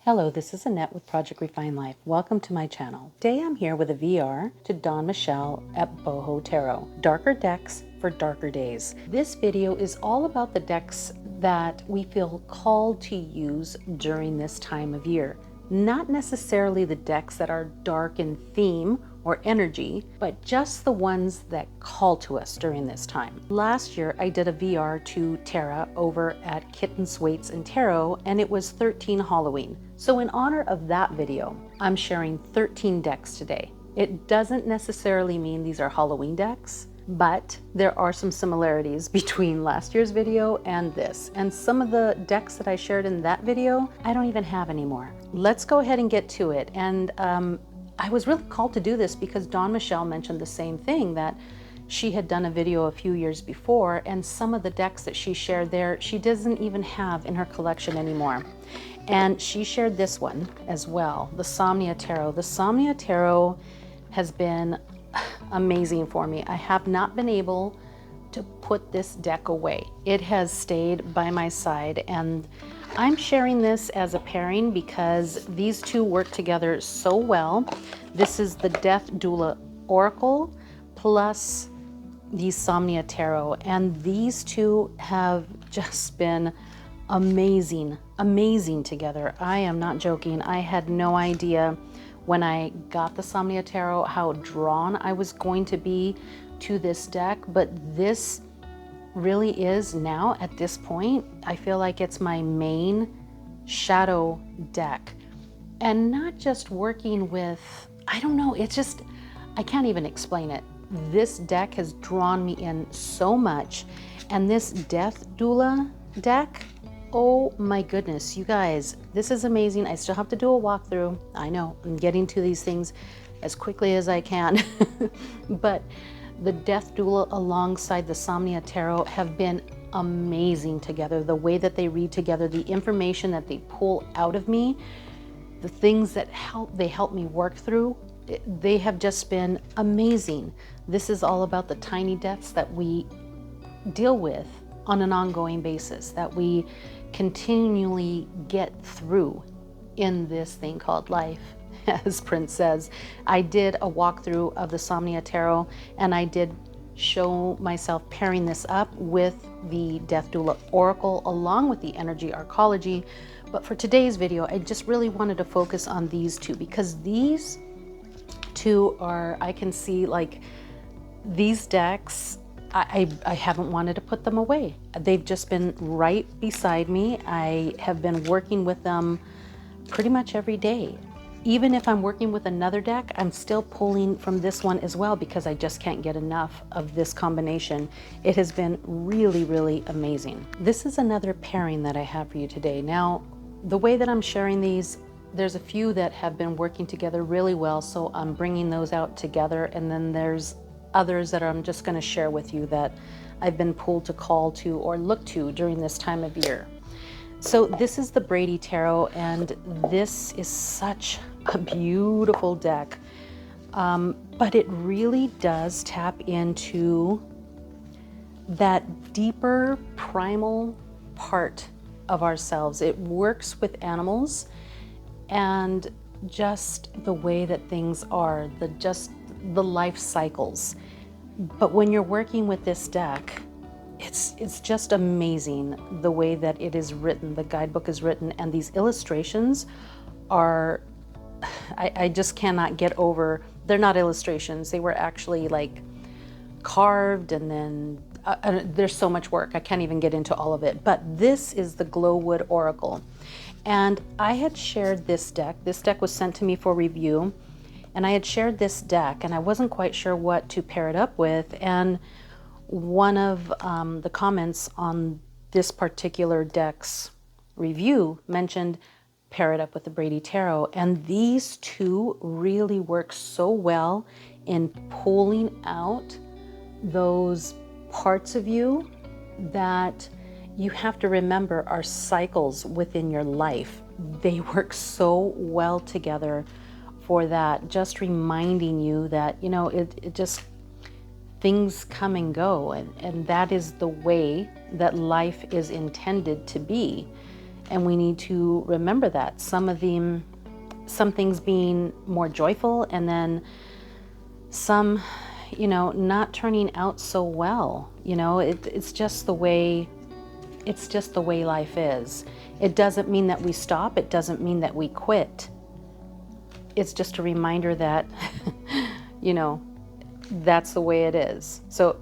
Hello, this is Annette with Project Refine Life. Welcome to my channel. Today I'm here with a VR to Dawn Michelle at Boho Tarot. Darker decks for darker days. This video is all about the decks that we feel called to use during this time of year. Not necessarily the decks that are dark in theme or energy, but just the ones that call to us during this time. Last year, I did a VR to Tara over at Kittens, Weights, and Tarot, and it was 13 Halloween. So in honor of that video, I'm sharing 13 decks today. It doesn't necessarily mean these are Halloween decks, but there are some similarities between last year's video and this. And some of the decks that I shared in that video, I don't even have anymore. Let's go ahead and get to it. And I was really called to do this because Dawn Michelle mentioned the same thing, that she had done a video a few years before, and some of the decks that she shared there, she doesn't even have in her collection anymore. And she shared this one as well, the Somnia Tarot. The Somnia Tarot has been amazing for me. I have not been able to put this deck away. It has stayed by my side, and I'm sharing this as a pairing because these two work together so well. This is the Death Doula Oracle plus the Somnia Tarot, and these two have just been amazing together. I am not joking. I had no idea when I got the Somnia Tarot how drawn I was going to be to this deck, but this really is now at this point, I feel like it's my main shadow deck. And not just working with, I don't know, it's just, I can't even explain it. This deck has drawn me in so much. And this Death Doula deck, oh my goodness, you guys, this is amazing. I still have to do a walkthrough. I know, I'm getting to these things as quickly as I can. But the Death Doula alongside the Somnia Tarot have been amazing together. The way that they read together, the information that they pull out of me, the things that they help me work through, they have just been amazing. This is all about the tiny deaths that we deal with on an ongoing basis, that we continually get through in this thing called life. As Prince says, I did a walkthrough of the Somnia Tarot, and I did show myself pairing this up with the Death Doula Oracle along with the Energy Arcology. But for today's video, I just really wanted to focus on these two because these two are, I can see like these decks, I haven't wanted to put them away. They've just been right beside me. I have been working with them pretty much every day. Even if I'm working with another deck, I'm still pulling from this one as well because I just can't get enough of this combination. It has been really amazing. This is another pairing that I have for you today. Now, the way that I'm sharing these, there's a few that have been working together really well, so I'm bringing those out together, and then there's others that I'm just going to share with you that I've been pulled to call to or look to during this time of year. So this is the Brady Tarot, and this is such a beautiful deck, but it really does tap into that deeper primal part of ourselves. It works with animals and just the way that things are, the life cycles. But when you're working with this deck, it's just amazing the way that it is written, the guidebook is written, and these illustrations are, I just cannot get over, they're not illustrations, they were actually like carved, and then there's so much work, I can't even get into all of it. But this is the Glowwood Oracle. And I had shared this deck. This deck was sent to me for review, and I had shared this deck, and I wasn't quite sure what to pair it up with. And one of the comments on this particular deck's review mentioned pair it up with the Brady Tarot. And these two really work so well in pulling out those parts of you that you have to remember are cycles within your life. They work so well together for that, just reminding you that, you know, it just, things come and go, and that is the way that life is intended to be. And we need to remember that some things being more joyful, and then some, not turning out so well. It's just the way life is. It doesn't mean that we stop. It doesn't mean that we quit. It's just a reminder that, that's the way it is. So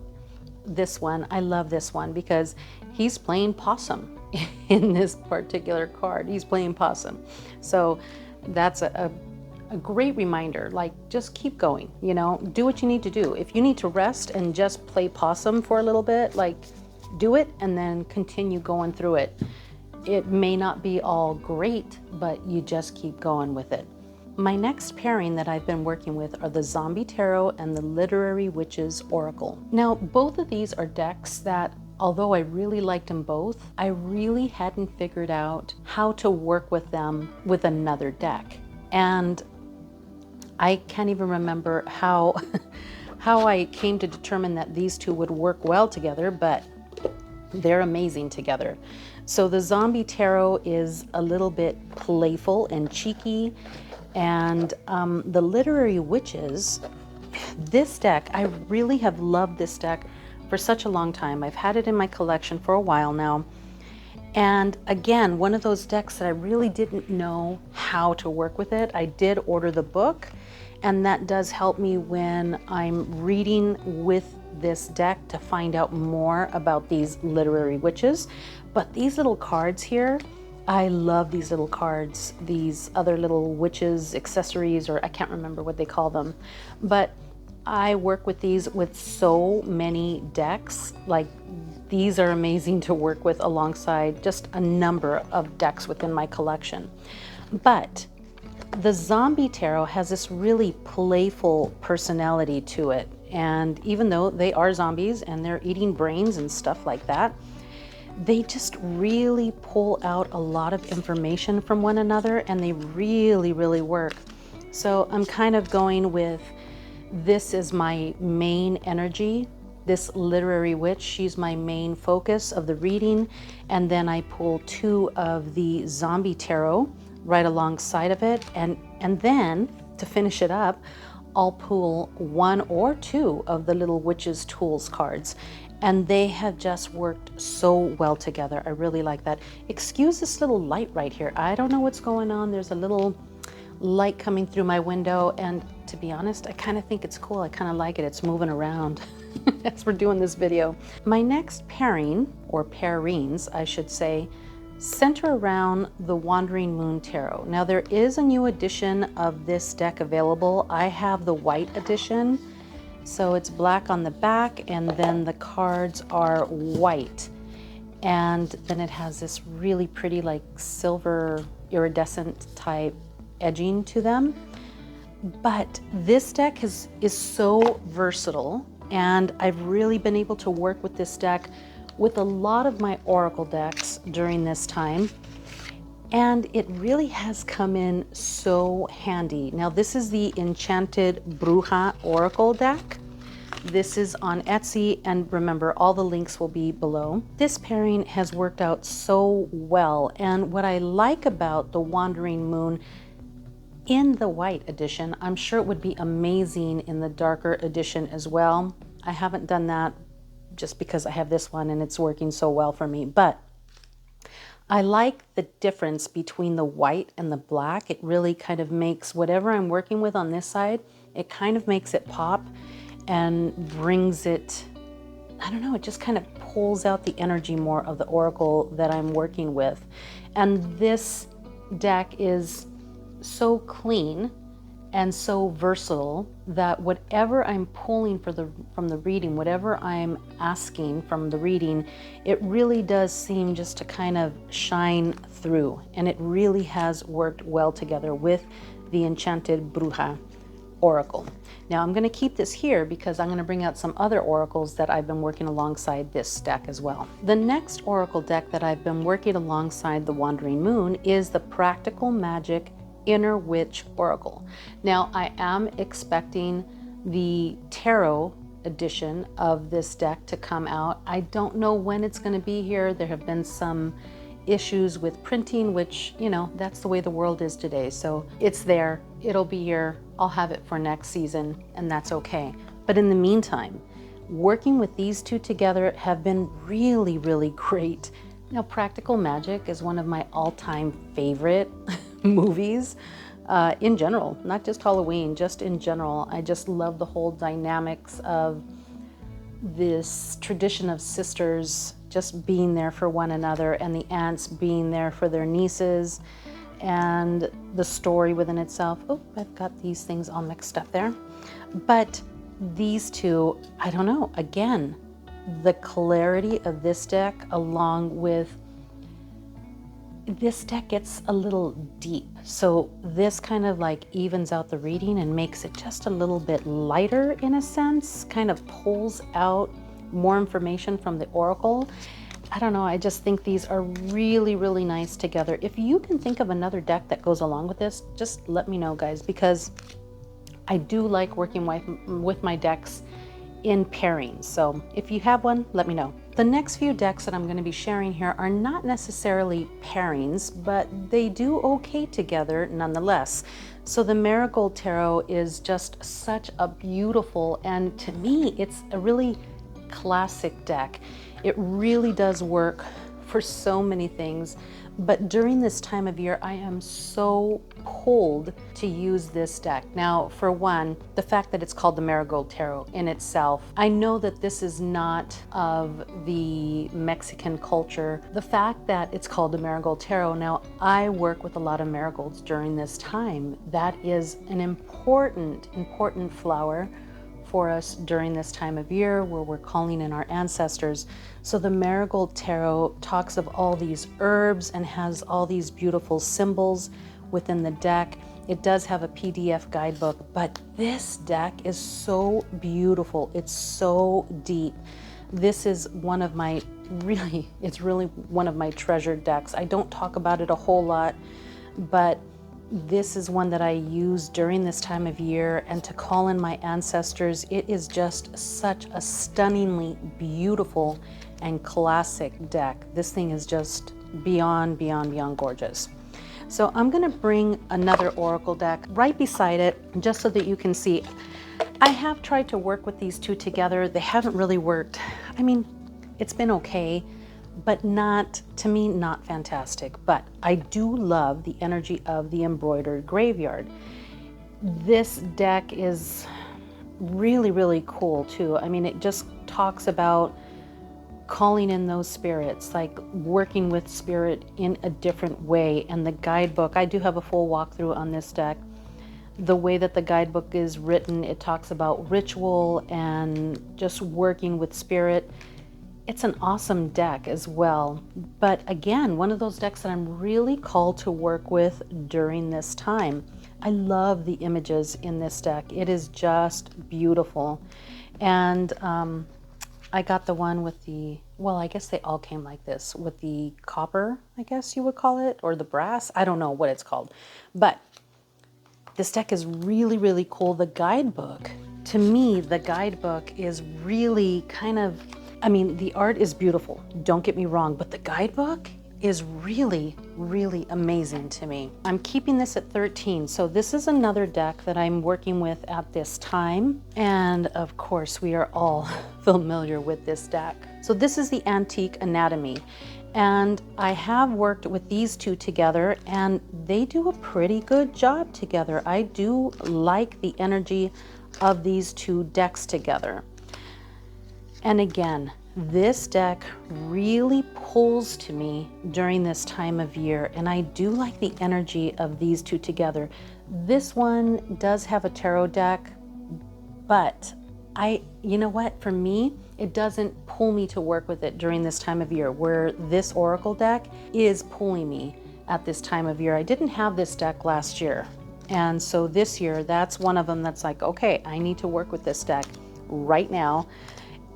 this one, I love this one because he's playing possum in this particular card. He's playing possum. So that's a great reminder, like, just keep going, do what you need to do. If you need to rest and just play possum for a little bit, like, do it and then continue going through it. It may not be all great, but you just keep going with it. My next pairing that I've been working with are the Zombie Tarot and the Literary Witches Oracle. Now, both of these are decks that, although I really liked them both, I really hadn't figured out how to work with them with another deck. And I can't even remember how I came to determine that these two would work well together, but they're amazing together. So the Zombie Tarot is a little bit playful and cheeky, and the Literary Witches, this deck, I really have loved this deck for such a long time. I've had it in my collection for a while now. And again, one of those decks that I really didn't know how to work with it. I did order the book, and that does help me when I'm reading with this deck to find out more about these literary witches. But these little cards here, I love these little cards, these other little witches accessories, or I can't remember what they call them. But I work with these with so many decks. Like, these are amazing to work with alongside just a number of decks within my collection. But the Zombie Tarot has this really playful personality to it. And even though they are zombies and they're eating brains and stuff like that, they just really pull out a lot of information from one another, and they really, really work. So I'm kind of going with, this is my main energy. This literary witch, she's my main focus of the reading. And then I pull two of the Zombie Tarot right alongside of it. And then to finish it up, I'll pull one or two of the little Witch's Tools cards. And they have just worked so well together. I really like that. Excuse this little light right here. I don't know what's going on. There's a little light coming through my window. And to be honest, I kind of think it's cool. I kind of like it. It's moving around as we're doing this video. My next pairing, or pairings, I should say, center around the Wandering Moon Tarot. Now, there is a new edition of this deck available. I have the white edition. So it's black on the back, and then the cards are white. And then it has this really pretty, like, silver iridescent type edging to them. But this deck is so versatile, and I've really been able to work with this deck with a lot of my oracle decks during this time. And it really has come in so handy. Now, this is the Enchanted Bruja Oracle deck. This is on Etsy, and remember, all the links will be below. This pairing has worked out so well, and what I like about the Wandering Moon in the white edition, I'm sure it would be amazing in the darker edition as well. I haven't done that just because I have this one and it's working so well for me, but I like the difference between the white and the black. It really kind of makes whatever I'm working with on this side, it kind of makes it pop and brings it, I don't know, it just kind of pulls out the energy more of the oracle that I'm working with. And this deck is so clean and so versatile that whatever I'm pulling from the reading, whatever I'm asking from the reading, it really does seem just to kind of shine through. And it really has worked well together with the Enchanted Bruja Oracle. Now I'm going to keep this here because I'm going to bring out some other oracles that I've been working alongside this deck as well. The next oracle deck that I've been working alongside the Wandering Moon is the Practical Magic Inner Witch Oracle. Now, I am expecting the tarot edition of this deck to come out. I don't know when it's going to be here. There have been some issues with printing, which, you know, that's the way the world is today. So it's there, it'll be here, I'll have it for next season, and that's okay. But in the meantime, working with these two together have been really, really great. Now, Practical Magic is one of my all-time favorite movies in general, not just Halloween, just in general. I just love the whole dynamics of this tradition of sisters just being there for one another, and the aunts being there for their nieces, and the story within itself. Oh, I've got these things all mixed up there. But these two, I don't know, again, the clarity of this deck, along with this deck gets a little deep. So this kind of like evens out the reading and makes it just a little bit lighter in a sense, kind of pulls out more information from the oracle. I don't know, I just think these are really, really nice together. If you can think of another deck that goes along with this, just let me know, guys, because I do like working with my decks in pairings. So if you have one, let me know. The next few decks that I'm going to be sharing here are not necessarily pairings, but they do okay together nonetheless. So the Marigold Tarot is just such a beautiful, and to me, it's a really classic deck. It really does work for so many things, but during this time of year, I am so pulled to use this deck. Now, for one, the fact that it's called the Marigold Tarot in itself, I know that this is not of the Mexican culture. The fact that it's called the Marigold Tarot, now I work with a lot of marigolds during this time. That is an important flower for us during this time of year where we're calling in our ancestors. So the Marigold Tarot talks of all these herbs and has all these beautiful symbols within the deck. It does have a PDF guidebook, but this deck is so beautiful. It's so deep. This is one of my it's really one of my treasured decks. I don't talk about it a whole lot, but this is one that I use during this time of year, and to call in my ancestors. It is just such a stunningly beautiful and classic deck. This thing is just beyond gorgeous. So I'm gonna bring another oracle deck right beside it, just so that you can see. I have tried to work with these two together. They haven't really worked. I mean, it's been okay, but not, to me, not fantastic. But I do love the energy of the embroidered graveyard. This deck is really, really cool too. I mean, it just talks about calling in those spirits, like working with spirit in a different way. And the guidebook, I do have a full walkthrough on this deck. The way that the guidebook is written, it talks about ritual and just working with spirit. It's an awesome deck as well. But again, one of those decks that I'm really called to work with during this time. I love the images in this deck. It is just beautiful. And I got the one with the, well, I guess they all came like this, with the copper, I guess you would call it, or the brass. I don't know what it's called. But this deck is really, really cool. The guidebook, to me, the guidebook is really kind of, I mean, the art is beautiful, don't get me wrong, but the guidebook is really, really amazing to me. I'm keeping this at 13, so this is another deck that I'm working with at this time. And of course, we are all familiar with this deck. So this is the Antique Anatomy. And I have worked with these two together, and they do a pretty good job together. I do like the energy of these two decks together. And again, this deck really pulls to me during this time of year, and I do like the energy of these two together. This one does have a tarot deck, but you know what, for me, it doesn't pull me to work with it during this time of year, where this oracle deck is pulling me at this time of year. I didn't have this deck last year, and so this year, that's one of them that's like, okay, I need to work with this deck right now.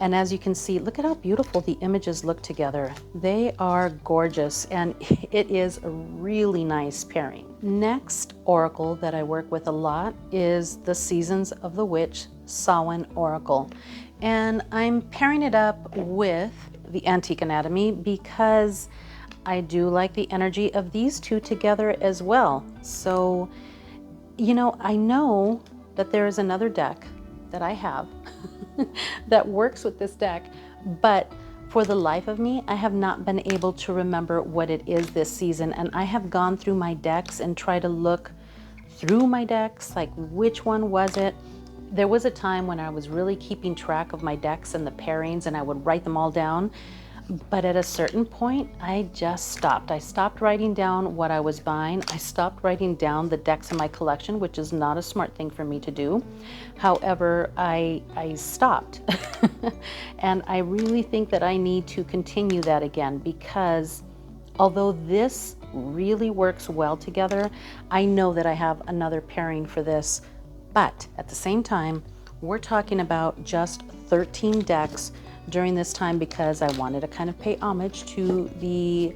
And as you can see, look at how beautiful the images look together. They are gorgeous, and it is a really nice pairing. Next oracle that I work with a lot is the Seasons of the Witch Samhain Oracle. And I'm pairing it up with the Antique Anatomy because I do like the energy of these two together as well. So, you know that there is another deck that I have that works with this deck, but for the life of me, I have not been able to remember what it is this season. And I have gone through my decks and tried to look through my decks, like which one was it? There was a time when I was really keeping track of my decks and the pairings, and I would write them all down. But at a certain point, I just stopped. I stopped writing down what I was buying. I stopped writing down the decks in my collection, which is not a smart thing for me to do. However, I stopped. And I really think that I need to continue that again, because although this really works well together, I know that I have another pairing for this. But at the same time, we're talking about just 13 decks during this time, because I wanted to kind of pay homage to the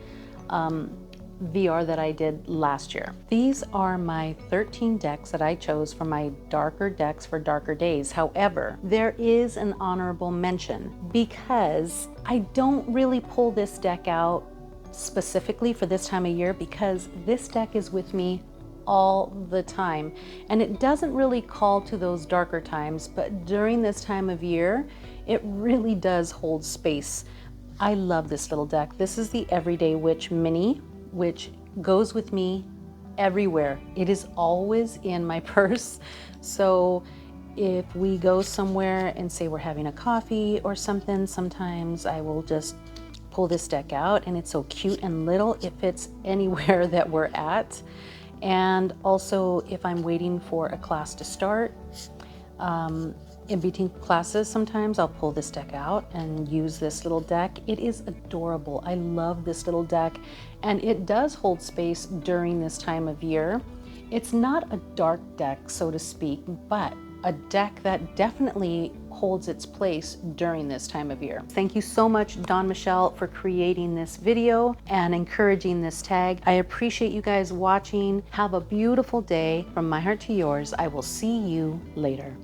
VR that I did last year. These are my 13 decks that I chose for my darker decks for darker days. However, there is an honorable mention, because I don't really pull this deck out specifically for this time of year, because this deck is with me all the time, and it doesn't really call to those darker times, but during this time of year it really does hold space. I love this little deck. This is the Everyday Witch Mini, which goes with me everywhere. It is always in my purse. So if we go somewhere and say we're having a coffee or something, sometimes I will just pull this deck out, and it's so cute and little. It fits anywhere that we're at. And also, if I'm waiting for a class to start, in between classes, sometimes I'll pull this deck out and use this little deck. It is adorable. I love this little deck, and it does hold space during this time of year. It's not a dark deck, so to speak, but a deck that definitely holds its place during this time of year. Thank you so much, Dawn Michelle, for creating this video and encouraging this tag. I appreciate you guys watching. Have a beautiful day. From my heart to yours, I will see you later.